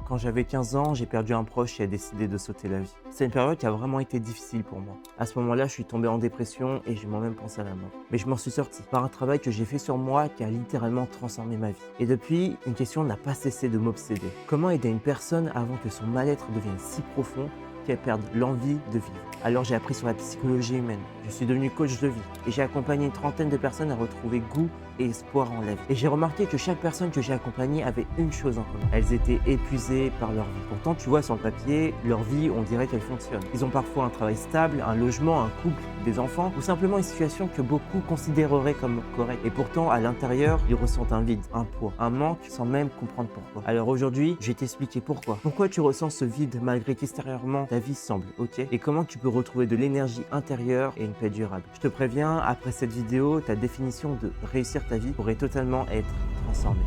Quand j'avais 15 ans, j'ai perdu un proche et a décidé de sauter la vie. C'est une période qui a vraiment été difficile pour moi. À ce moment-là, je suis tombé en dépression et j'ai moi-même pensé à la mort. Mais je m'en suis sorti par un travail que j'ai fait sur moi qui a littéralement transformé ma vie. Et depuis, une question n'a pas cessé de m'obséder. Comment aider une personne avant que son mal-être devienne si profond qu'elle perde l'envie de vivre? Alors j'ai appris sur la psychologie humaine. Je suis devenu coach de vie et j'ai accompagné une trentaine de personnes à retrouver goût et espoir en la vie. Et j'ai remarqué que chaque personne que j'ai accompagnée avait une chose en commun. Elles étaient épuisées par leur vie. Pourtant, tu vois sur le papier, leur vie, on dirait qu'elle fonctionne. Ils ont parfois un travail stable, un logement, un couple, des enfants, ou simplement une situation que beaucoup considéreraient comme correcte. Et pourtant, à l'intérieur, ils ressentent un vide, un poids, un manque sans même comprendre pourquoi. Alors aujourd'hui, je vais t'expliquer pourquoi. Pourquoi tu ressens ce vide malgré qu'extérieurement, ta vie semble ok? Et comment tu peux retrouver de l'énergie intérieure et une paix durable. Je te préviens, après cette vidéo, ta définition de réussir ta vie pourrait totalement être transformée.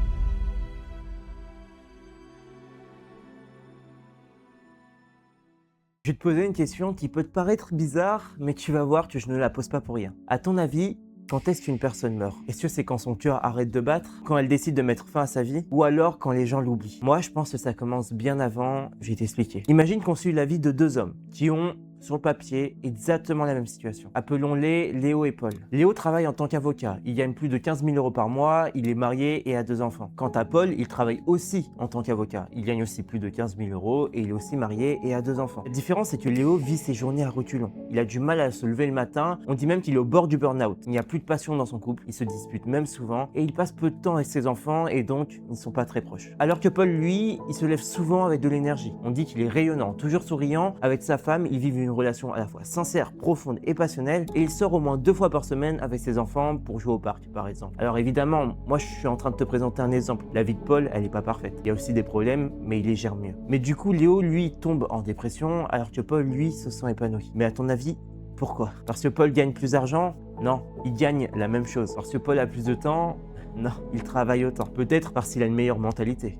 Je vais te poser une question qui peut te paraître bizarre, mais tu vas voir que je ne la pose pas pour rien. À ton avis, quand est-ce qu'une personne meurt? Est-ce que c'est quand son cœur arrête de battre, quand elle décide de mettre fin à sa vie, ou alors quand les gens l'oublient? Moi, je pense que ça commence bien avant, je vais t'expliquer. Imagine qu'on suit la vie de deux hommes qui ont sur le papier exactement la même situation. Appelons-les Léo et Paul. Léo travaille en tant qu'avocat. Il gagne plus de 15 000 € par mois, il est marié et a 2 enfants. Quant à Paul, il travaille aussi en tant qu'avocat. Il gagne aussi plus de 15 000 € et il est aussi marié et a 2 enfants. La différence, c'est que Léo vit ses journées à reculons. Il a du mal à se lever le matin. On dit même qu'il est au bord du burn-out. Il n'y a plus de passion dans son couple. Il se dispute même souvent et il passe peu de temps avec ses enfants et donc ils ne sont pas très proches. Alors que Paul, lui, il se lève souvent avec de l'énergie. On dit qu'il est rayonnant, toujours souriant. Avec sa femme, ils vivent une relation à la fois sincère, profonde et passionnelle, et il sort au moins 2 fois par semaine avec ses enfants pour jouer au parc par exemple. Alors évidemment, moi je suis en train de te présenter un exemple. La vie de Paul, elle n'est pas parfaite. Il y a aussi des problèmes, mais il les gère mieux. Mais du coup, Léo, lui, tombe en dépression, alors que Paul, lui, se sent épanoui. Mais à ton avis, pourquoi? Parce que Paul gagne plus d'argent? Non, il gagne la même chose. Parce que Paul a plus de temps? Non, il travaille autant. Peut-être parce qu'il a une meilleure mentalité.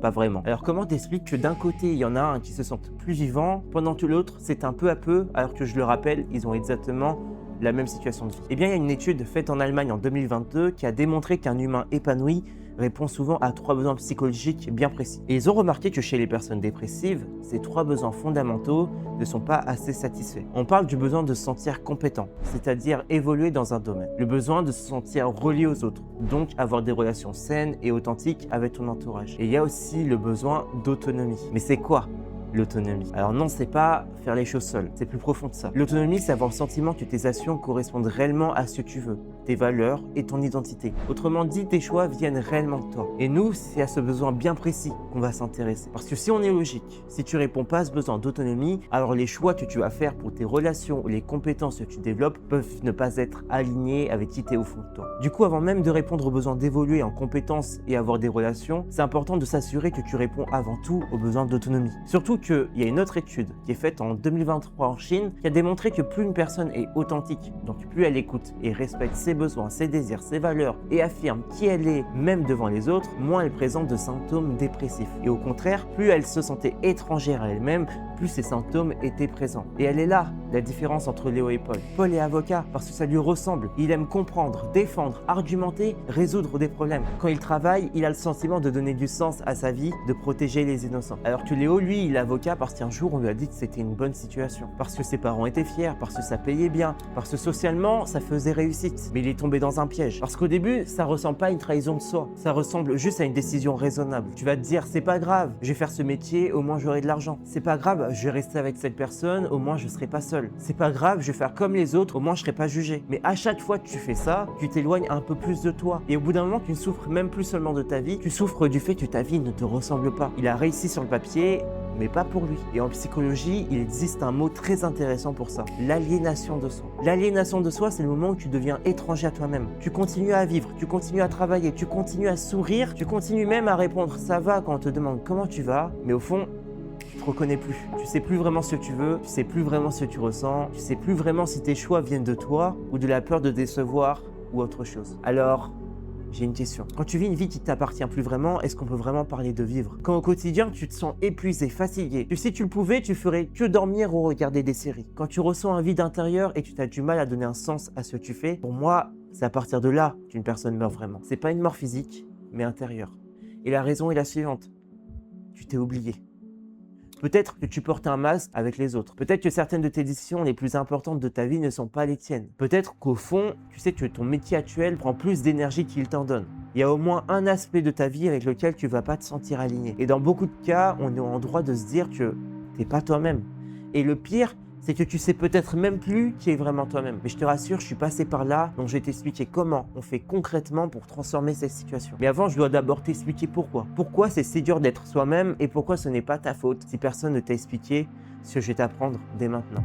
Pas vraiment. Alors comment t'expliques que d'un côté il y en a un qui se sente plus vivant, pendant que l'autre c'est un peu à peu, alors que je le rappelle, ils ont exactement la même situation de vie? Eh bien il y a une étude faite en Allemagne en 2022 qui a démontré qu'un humain épanoui répond souvent à 3 besoins psychologiques bien précis. Et ils ont remarqué que chez les personnes dépressives, ces 3 besoins fondamentaux ne sont pas assez satisfaits. On parle du besoin de se sentir compétent, c'est-à-dire évoluer dans un domaine. Le besoin de se sentir relié aux autres, donc avoir des relations saines et authentiques avec ton entourage. Et il y a aussi le besoin d'autonomie. Mais c'est quoi l'autonomie? Alors non, c'est pas faire les choses seul, c'est plus profond que ça. L'autonomie, c'est avoir le sentiment que tes actions correspondent réellement à ce que tu veux, tes valeurs et ton identité. Autrement dit, tes choix viennent réellement de toi. Et nous, c'est à ce besoin bien précis qu'on va s'intéresser. Parce que si on est logique, si tu réponds pas à ce besoin d'autonomie, alors les choix que tu vas faire pour tes relations ou les compétences que tu développes peuvent ne pas être alignés avec qui tu es au fond de toi. Du coup, avant même de répondre au besoin d'évoluer en compétences et avoir des relations, c'est important de s'assurer que tu réponds avant tout aux besoins d'autonomie. Surtout qu'il y a une autre étude qui est faite en 2023 en Chine qui a démontré que plus une personne est authentique, donc plus elle écoute et respecte ses besoins, ses désirs, ses valeurs et affirme qui elle est même devant les autres, moins elle présente de symptômes dépressifs. Et au contraire, plus elle se sentait étrangère à elle-même, plus ces symptômes étaient présents. Et elle est là, la différence entre Léo et Paul. Paul est avocat parce que ça lui ressemble. Il aime comprendre, défendre, argumenter, résoudre des problèmes. Quand il travaille, il a le sentiment de donner du sens à sa vie, de protéger les innocents. Alors que Léo, lui, il est avocat parce qu'un jour on lui a dit que c'était une bonne situation. Parce que ses parents étaient fiers, parce que ça payait bien, parce que socialement, ça faisait réussite. Mais il est tombé dans un piège. Parce qu'au début, ça ressemble pas à une trahison de soi. Ça ressemble juste à une décision raisonnable. Tu vas te dire, c'est pas grave, je vais faire ce métier, au moins j'aurai de l'argent. C'est pas grave, je vais rester avec cette personne, au moins je serai pas seul. C'est pas grave, je vais faire comme les autres, au moins je serai pas jugé. Mais à chaque fois que tu fais ça, tu t'éloignes un peu plus de toi. Et au bout d'un moment, tu ne souffres même plus seulement de ta vie, tu souffres du fait que ta vie ne te ressemble pas. Il a réussi sur le papier, mais pas pour lui. Et en psychologie, il existe un mot très intéressant pour ça, l'aliénation de soi. L'aliénation de soi, c'est le moment où tu deviens étranger à toi-même. Tu continues à vivre, tu continues à travailler, tu continues à sourire, tu continues même à répondre ça va quand on te demande comment tu vas, mais au fond, tu te reconnais plus. Tu sais plus vraiment ce que tu veux, tu sais plus vraiment ce que tu ressens, tu sais plus vraiment si tes choix viennent de toi ou de la peur de décevoir ou autre chose. Alors, j'ai une question. Quand tu vis une vie qui ne t'appartient plus vraiment, est-ce qu'on peut vraiment parler de vivre? Quand au quotidien, tu te sens épuisé, fatigué, si tu le pouvais, tu ferais que dormir ou regarder des séries. Quand tu ressens un vide intérieur et que tu as du mal à donner un sens à ce que tu fais, pour moi, c'est à partir de là qu'une personne meurt vraiment. C'est pas une mort physique, mais intérieure. Et la raison est la suivante. tu t'es oublié. Peut-être que tu portes un masque avec les autres. Peut-être que certaines de tes décisions les plus importantes de ta vie ne sont pas les tiennes. Peut-être qu'au fond, tu sais que ton métier actuel prend plus d'énergie qu'il t'en donne. Il y a au moins un aspect de ta vie avec lequel tu vas pas te sentir aligné. Et dans beaucoup de cas, on est en droit de se dire que t'es pas toi-même. Et le pire, c'est que tu sais peut-être même plus qui est vraiment toi-même. Mais je te rassure, je suis passé par là, donc je vais t'expliquer comment on fait concrètement pour transformer cette situation. Mais avant, je dois d'abord t'expliquer pourquoi. Pourquoi c'est si dur d'être soi-même et pourquoi ce n'est pas ta faute si personne ne t'a expliqué ce que je vais t'apprendre dès maintenant.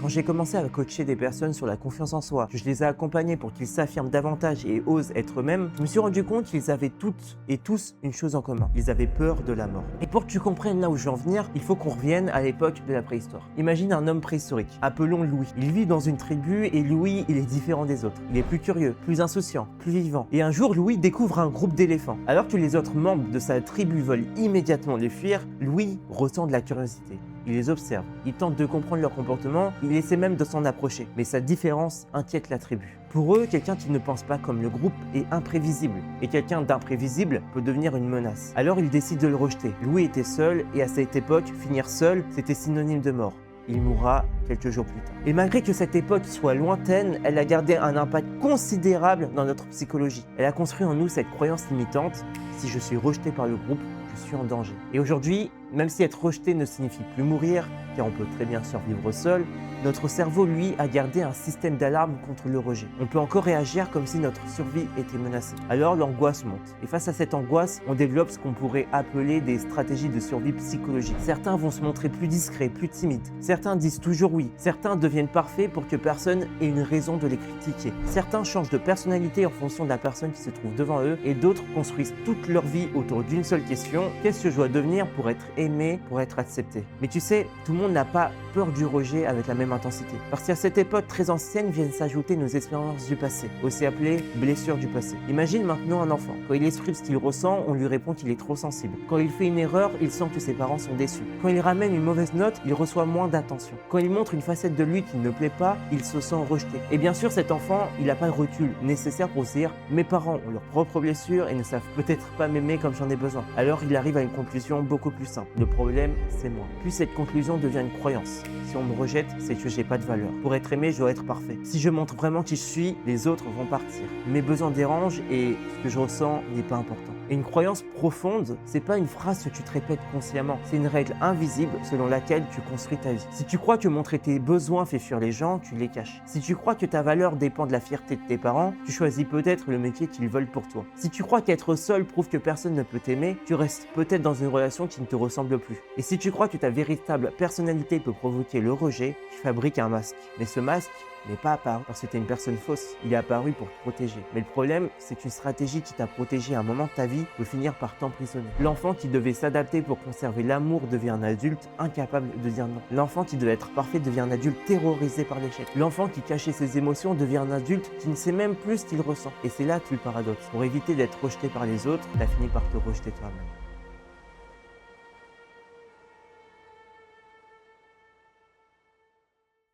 Quand j'ai commencé à coacher des personnes sur la confiance en soi, que je les ai accompagnés pour qu'ils s'affirment davantage et osent être eux-mêmes, je me suis rendu compte qu'ils avaient toutes et tous une chose en commun. Ils avaient peur de la mort. Et pour que tu comprennes là où je veux en venir, il faut qu'on revienne à l'époque de la préhistoire. Imagine un homme préhistorique, appelons Louis. Il vit dans une tribu et Louis, il est différent des autres. Il est plus curieux, plus insouciant, plus vivant. Et un jour, Louis découvre un groupe d'éléphants. Alors que les autres membres de sa tribu veulent immédiatement les fuir, Louis ressent de la curiosité. Il les observe, il tente de comprendre leur comportement, il essaie même de s'en approcher. Mais sa différence inquiète la tribu. Pour eux, quelqu'un qui ne pense pas comme le groupe est imprévisible. Et quelqu'un d'imprévisible peut devenir une menace. Alors ils décident de le rejeter. Louis était seul et à cette époque, finir seul, c'était synonyme de mort. Il mourra quelques jours plus tard. Et malgré que cette époque soit lointaine, elle a gardé un impact considérable dans notre psychologie. Elle a construit en nous cette croyance limitante, si je suis rejeté par le groupe, je suis en danger. Et aujourd'hui, même si être rejeté ne signifie plus mourir, car on peut très bien survivre seul, notre cerveau, lui, a gardé un système d'alarme contre le rejet. On peut encore réagir comme si notre survie était menacée. Alors l'angoisse monte. Et face à cette angoisse, on développe ce qu'on pourrait appeler des stratégies de survie psychologique. Certains vont se montrer plus discrets, plus timides. Certains disent toujours oui. Certains deviennent parfaits pour que personne ait une raison de les critiquer. Certains changent de personnalité en fonction de la personne qui se trouve devant eux et d'autres construisent toute leur vie autour d'une seule question: qu'est-ce que je dois devenir pour être aimé, pour être accepté? Mais tu sais, tout le monde n'a pas peur du rejet avec la même intensité. Parce qu'à cette époque très ancienne viennent s'ajouter nos expériences du passé, aussi appelées blessures du passé. Imagine maintenant un enfant. Quand il exprime ce qu'il ressent, on lui répond qu'il est trop sensible. Quand il fait une erreur, il sent que ses parents sont déçus. Quand il ramène une mauvaise note, il reçoit moins d'attention. Quand il montre une facette de lui qui ne plaît pas, il se sent rejeté. Et bien sûr, cet enfant, il n'a pas le recul nécessaire pour se dire: mes parents ont leurs propres blessures et ne savent peut-être pas m'aimer comme j'en ai besoin. Alors il arrive à une conclusion beaucoup plus simple. Le problème, c'est moi. Puis cette conclusion devient une croyance. Si on me rejette, c'est que j'ai pas de valeur. Pour être aimé, je dois être parfait. Si je montre vraiment qui je suis, les autres vont partir. Mes besoins dérangent et ce que je ressens n'est pas important. Et une croyance profonde, c'est pas une phrase que tu te répètes consciemment. C'est une règle invisible selon laquelle tu construis ta vie. Si tu crois que montrer tes besoins fait fuir les gens, tu les caches. Si tu crois que ta valeur dépend de la fierté de tes parents, tu choisis peut-être le métier qu'ils veulent pour toi. Si tu crois qu'être seul prouve que personne ne peut t'aimer, tu restes peut-être dans une relation qui ne te ressemble plus. Et si tu crois que ta véritable personnalité peut provoquer le rejet, tu fabriques un masque. Mais ce masque n'est pas apparu parce que tu es une personne fausse. Il est apparu pour te protéger. Mais le problème, c'est qu'une stratégie qui t'a protégé à un moment de ta vie peut finir par t'emprisonner. L'enfant qui devait s'adapter pour conserver l'amour devient un adulte incapable de dire non. L'enfant qui devait être parfait devient un adulte terrorisé par l'échec. L'enfant qui cachait ses émotions devient un adulte qui ne sait même plus ce qu'il ressent. Et c'est là tout le paradoxe. Pour éviter d'être rejeté par les autres, tu as fini par te rejeter toi-même.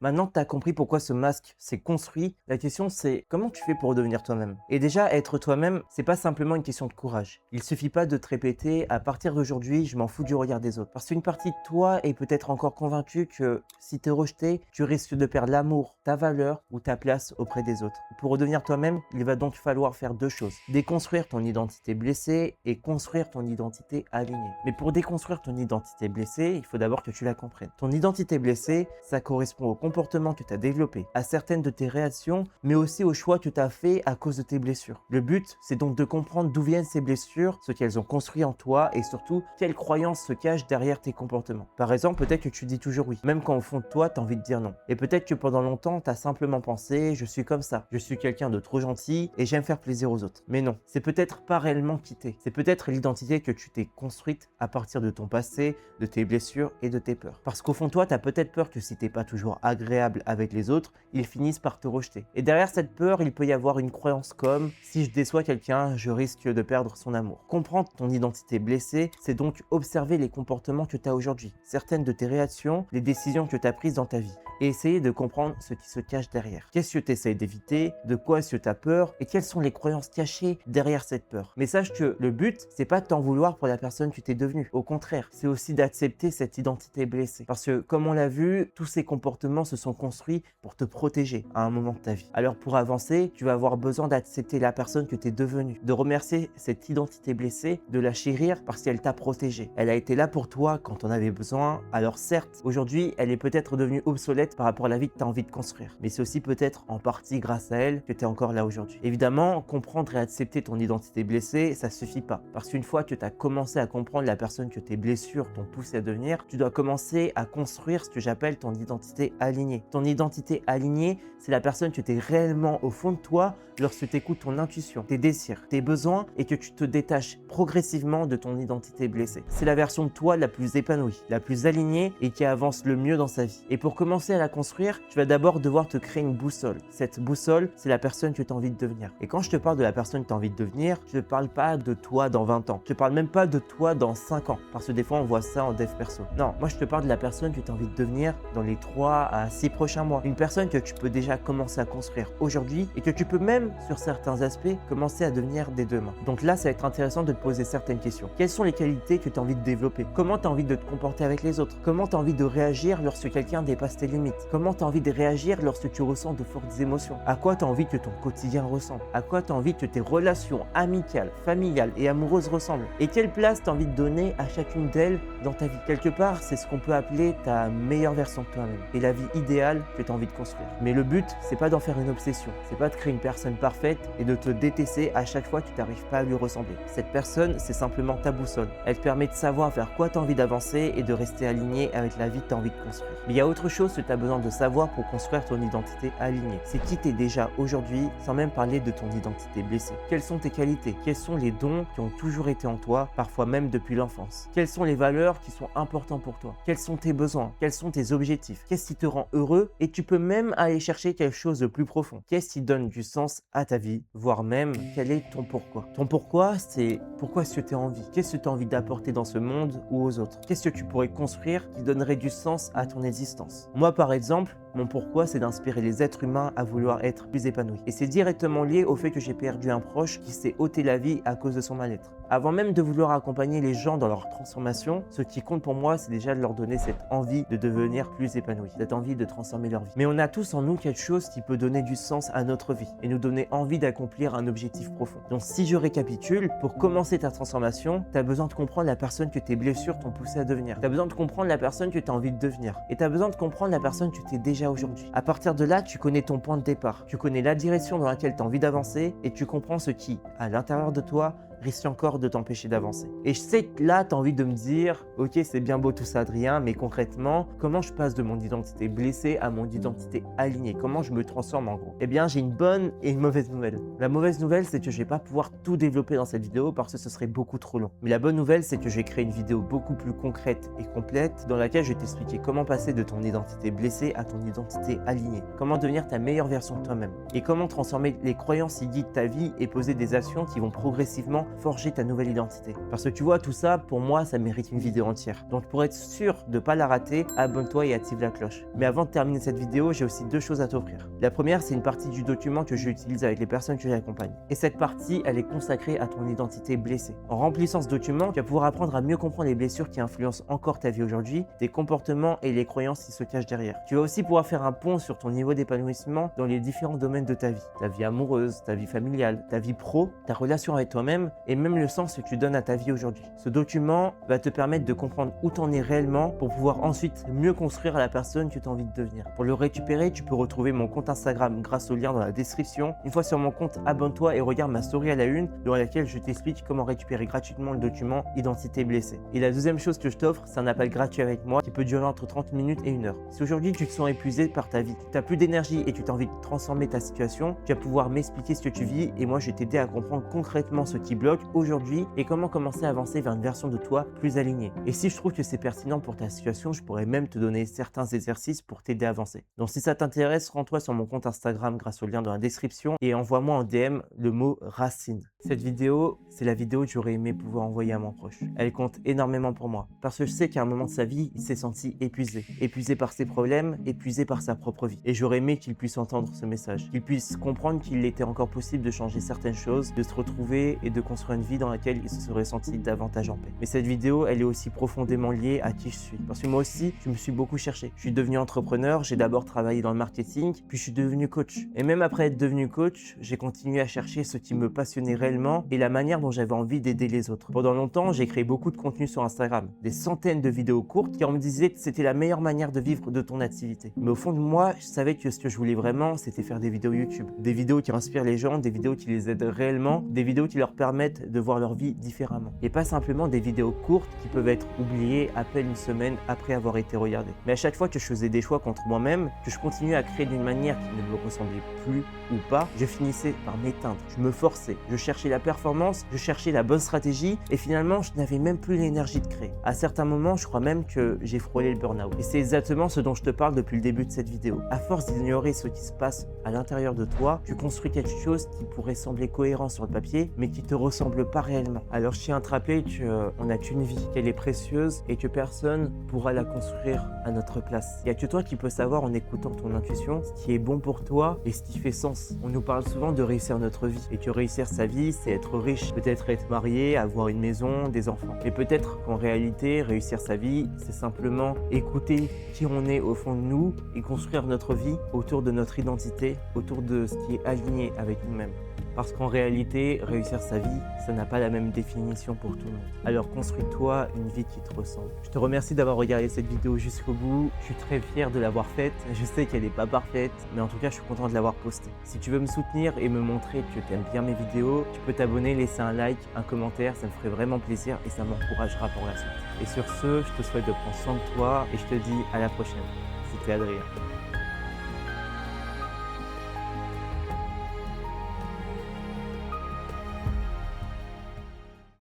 Maintenant que tu as compris pourquoi ce masque s'est construit, la question c'est comment tu fais pour devenir toi-même? Et déjà, être toi-même, c'est pas simplement une question de courage. Il suffit pas de te répéter: à partir d'aujourd'hui, je m'en fous du regard des autres. Parce qu'une partie de toi est peut-être encore convaincue que si tu es rejeté, tu risques de perdre l'amour, ta valeur ou ta place auprès des autres. Pour redevenir toi-même, il va donc falloir faire deux choses: déconstruire ton identité blessée et construire ton identité alignée. Mais pour déconstruire ton identité blessée, il faut d'abord que tu la comprennes. Ton identité blessée, ça correspond au comportement que tu as développé, à certaines de tes réactions, mais aussi aux choix que tu as fait à cause de tes blessures. Le but, c'est donc de comprendre d'où viennent ces blessures, ce qu'elles ont construit en toi et surtout, quelles croyances se cachent derrière tes comportements. Par exemple, peut-être que tu dis toujours oui, même quand au fond de toi, tu as envie de dire non. Et peut-être que pendant longtemps, tu as simplement pensé: je suis comme ça, je suis quelqu'un de trop gentil et j'aime faire plaisir aux autres. Mais non, c'est peut-être pas réellement quitté. C'est peut-être l'identité que tu t'es construite à partir de ton passé, de tes blessures et de tes peurs. Parce qu'au fond de toi, tu as peut-être peur que si t'es pas toujours agréable, agréable avec les autres, ils finissent par te rejeter. Et derrière cette peur, il peut y avoir une croyance comme « si je déçois quelqu'un, je risque de perdre son amour ». Comprendre ton identité blessée, c'est donc observer les comportements que tu as aujourd'hui, certaines de tes réactions, les décisions que tu as prises dans ta vie, et essayer de comprendre ce qui se cache derrière. Qu'est-ce que tu essayes d'éviter, de quoi est-ce que tu as peur, et quelles sont les croyances cachées derrière cette peur. Mais sache que le but, c'est pas de t'en vouloir pour la personne que tu es devenue. Au contraire, c'est aussi d'accepter cette identité blessée. Parce que, comme on l'a vu, tous ces comportements se sont construits pour te protéger à un moment de ta vie. Alors pour avancer, tu vas avoir besoin d'accepter la personne que tu es devenue, de remercier cette identité blessée, de la chérir parce qu'elle t'a protégé. Elle a été là pour toi quand on avait besoin. Alors certes, aujourd'hui, elle est peut-être devenue obsolète par rapport à la vie que tu as envie de construire. Mais c'est aussi peut-être en partie grâce à elle que tu es encore là aujourd'hui. Évidemment, comprendre et accepter ton identité blessée, ça suffit pas. Parce qu'une fois que tu as commencé à comprendre la personne que tes blessures t'ont poussé à devenir, tu dois commencer à construire ce que j'appelle ton identité alignée. Ton identité alignée, c'est la personne que tu es réellement au fond de toi lorsque tu écoutes ton intuition, tes désirs, tes besoins et que tu te détaches progressivement de ton identité blessée. C'est la version de toi la plus épanouie, la plus alignée et qui avance le mieux dans sa vie. Et pour commencer à la construire, tu vas d'abord devoir te créer une boussole. Cette boussole, c'est la personne que tu as envie de devenir. Et quand je te parle de la personne que tu as envie de devenir, je ne parle pas de toi dans 20 ans. Je ne parle même pas de toi dans 5 ans. Parce que des fois, on voit ça en dev perso. Non, moi, je te parle de la personne que tu as envie de devenir dans les 3 à 6 prochains mois. Une personne que tu peux déjà commencer à construire aujourd'hui et que tu peux même, sur certains aspects, commencer à devenir dès demain. Donc là, ça va être intéressant de te poser certaines questions. Quelles sont les qualités que tu as envie de développer? Comment tu as envie de te comporter avec les autres? Comment tu as envie de réagir lorsque quelqu'un dépasse tes limites? Comment tu as envie de réagir lorsque tu ressens de fortes émotions? À quoi tu as envie que ton quotidien ressemble? À quoi tu as envie que tes relations amicales, familiales et amoureuses ressemblent? Et quelle place tu as envie de donner à chacune d'elles dans ta vie? Quelque part, c'est ce qu'on peut appeler ta meilleure version de toi-même et la vie idéale que tu as envie de construire. Mais le but, c'est pas d'en faire une obsession. C'est pas de créer une personne parfaite et de te détester à chaque fois que tu n'arrives pas à lui ressembler. Cette personne, c'est simplement ta boussole. Elle te permet de savoir vers quoi tu as envie d'avancer et de rester aligné avec la vie que tu as envie de construire. Mais il y a autre chose que tu as besoin de savoir pour construire ton identité alignée. C'est qui tu es déjà aujourd'hui, sans même parler de ton identité blessée. Quelles sont tes qualités? Quels sont les dons qui ont toujours été en toi, parfois même depuis l'enfance? Quelles sont les valeurs qui sont importantes pour toi? Quels sont tes besoins? Quels sont tes objectifs? Qu'est-ce qui te rend heureux? Et tu peux même aller chercher quelque chose de plus profond. Qu'est-ce qui donne du sens à ta vie? Voire même, quel est ton pourquoi? Ton pourquoi, c'est pourquoi est-ce que tu as envie? Qu'est-ce que tu as envie d'apporter dans ce monde ou aux autres? Qu'est-ce que tu pourrais construire qui donnerait du sens à ton existence? Moi, par exemple, mon pourquoi, c'est d'inspirer les êtres humains à vouloir être plus épanouis. Et c'est directement lié au fait que j'ai perdu un proche qui s'est ôté la vie à cause de son mal-être. Avant même de vouloir accompagner les gens dans leur transformation, ce qui compte pour moi, c'est déjà de leur donner cette envie de devenir plus épanouis, cette envie de transformer leur vie. Mais on a tous en nous quelque chose qui peut donner du sens à notre vie et nous donner envie d'accomplir un objectif profond. Donc si je récapitule, pour commencer ta transformation, tu as besoin de comprendre la personne que tes blessures t'ont poussé à devenir. Tu as besoin de comprendre la personne que tu as envie de devenir. Et tu as besoin de comprendre la personne que tu es déjà aujourd'hui. À partir de là, tu connais ton point de départ. Tu connais la direction dans laquelle tu as envie d'avancer et tu comprends ce qui, à l'intérieur de toi, risque encore de t'empêcher d'avancer. Et je sais que là, tu as envie de me dire « Ok, c'est bien beau tout ça, Adrien, mais concrètement, comment je passe de mon identité blessée à mon identité alignée? Comment je me transforme en gros ?» Eh bien, j'ai une bonne et une mauvaise nouvelle. La mauvaise nouvelle, c'est que je ne vais pas pouvoir tout développer dans cette vidéo parce que ce serait beaucoup trop long. Mais la bonne nouvelle, c'est que j'ai créé une vidéo beaucoup plus concrète et complète dans laquelle je vais t'expliquer comment passer de ton identité blessée à ton identité alignée. Comment devenir ta meilleure version de toi-même. Et comment transformer les croyances qui guident ta vie et poser des actions qui vont progressivement forger ta nouvelle identité. Parce que tu vois, tout ça, pour moi, ça mérite une vidéo entière. Donc pour être sûr de ne pas la rater, abonne-toi et active la cloche. Mais avant de terminer cette vidéo, j'ai aussi 2 choses à t'offrir. La première, c'est une partie du document que j'utilise avec les personnes que j'accompagne. Et cette partie, elle est consacrée à ton identité blessée. En remplissant ce document, tu vas pouvoir apprendre à mieux comprendre les blessures qui influencent encore ta vie aujourd'hui, tes comportements et les croyances qui se cachent derrière. Tu vas aussi pouvoir faire un pont sur ton niveau d'épanouissement dans les différents domaines de ta vie amoureuse, ta vie familiale, ta vie pro, ta relation avec toi-même et même le sens que tu donnes à ta vie aujourd'hui. Ce document va te permettre de comprendre où tu en es réellement pour pouvoir ensuite mieux construire la personne que tu as envie de devenir. Pour le récupérer, tu peux retrouver mon compte Instagram grâce au lien dans la description. Une fois sur mon compte, abonne-toi et regarde ma story à la une dans laquelle je t'explique comment récupérer gratuitement le document Identité blessée. Et la deuxième chose que je t'offre, c'est un appel gratuit avec moi qui peut durer entre 30 minutes et 1 heure. Si aujourd'hui tu te sens épuisé par ta vie, tu n'as plus d'énergie et tu as envie de transformer ta situation, tu vas pouvoir m'expliquer ce que tu vis et moi je vais t'aider à comprendre concrètement ce qui bloque bloque aujourd'hui et comment commencer à avancer vers une version de toi plus alignée. Et si je trouve que c'est pertinent pour ta situation, je pourrais même te donner certains exercices pour t'aider à avancer. Donc si ça t'intéresse, rends-toi sur mon compte Instagram grâce au lien dans la description et envoie-moi en DM le mot racine. Cette vidéo, c'est la vidéo que j'aurais aimé pouvoir envoyer à mon proche. Elle compte énormément pour moi parce que je sais qu'à un moment de sa vie, il s'est senti épuisé. Épuisé par ses problèmes, épuisé par sa propre vie. Et j'aurais aimé qu'il puisse entendre ce message, qu'il puisse comprendre qu'il était encore possible de changer certaines choses, de se retrouver et de construire une vie dans laquelle il se serait senti davantage en paix. Mais cette vidéo, elle est aussi profondément liée à qui je suis. Parce que moi aussi, je me suis beaucoup cherché. Je suis devenu entrepreneur, j'ai d'abord travaillé dans le marketing, puis je suis devenu coach. Et même après être devenu coach, j'ai continué à chercher ce qui me passionnait réellement et la manière dont j'avais envie d'aider les autres. Pendant longtemps, j'ai créé beaucoup de contenu sur Instagram, des centaines de vidéos courtes qui on me disait que c'était la meilleure manière de vivre de ton activité. Mais au fond de moi, je savais que ce que je voulais vraiment, c'était faire des vidéos YouTube. Des vidéos qui inspirent les gens, des vidéos qui les aident réellement, des vidéos qui leur permettent de voir leur vie différemment. Et pas simplement des vidéos courtes qui peuvent être oubliées à peine une semaine après avoir été regardées. Mais à chaque fois que je faisais des choix contre moi-même, que je continuais à créer d'une manière qui ne me ressemblait plus ou pas, je finissais par m'éteindre. Je me forçais, je cherchais la performance, je cherchais la bonne stratégie et finalement, je n'avais même plus l'énergie de créer. À certains moments, je crois même que j'ai frôlé le burn-out. Et c'est exactement ce dont je te parle depuis le début de cette vidéo. À force d'ignorer ce qui se passe à l'intérieur de toi, tu construis quelque chose qui pourrait sembler cohérent sur le papier, mais qui te ressemble pas réellement. Alors je tiens à te rappeler qu'on n'a qu'une vie, qu'elle est précieuse et que personne pourra la construire à notre place. Il n'y a que toi qui peux savoir en écoutant ton intuition ce qui est bon pour toi et ce qui fait sens. On nous parle souvent de réussir notre vie et que réussir sa vie, c'est être riche, peut-être être marié, avoir une maison, des enfants. Mais peut-être qu'en réalité, réussir sa vie, c'est simplement écouter qui on est au fond de nous et construire notre vie autour de notre identité, autour de ce qui est aligné avec nous-mêmes. Parce qu'en réalité, réussir sa vie, ça n'a pas la même définition pour tout le monde. Alors construis-toi une vie qui te ressemble. Je te remercie d'avoir regardé cette vidéo jusqu'au bout. Je suis très fier de l'avoir faite. Je sais qu'elle n'est pas parfaite, mais en tout cas, je suis content de l'avoir postée. Si tu veux me soutenir et me montrer que tu aimes bien mes vidéos, tu peux t'abonner, laisser un like, un commentaire. Ça me ferait vraiment plaisir et ça m'encouragera pour la suite. Et sur ce, je te souhaite de prendre soin de toi et je te dis à la prochaine. C'était Adrien.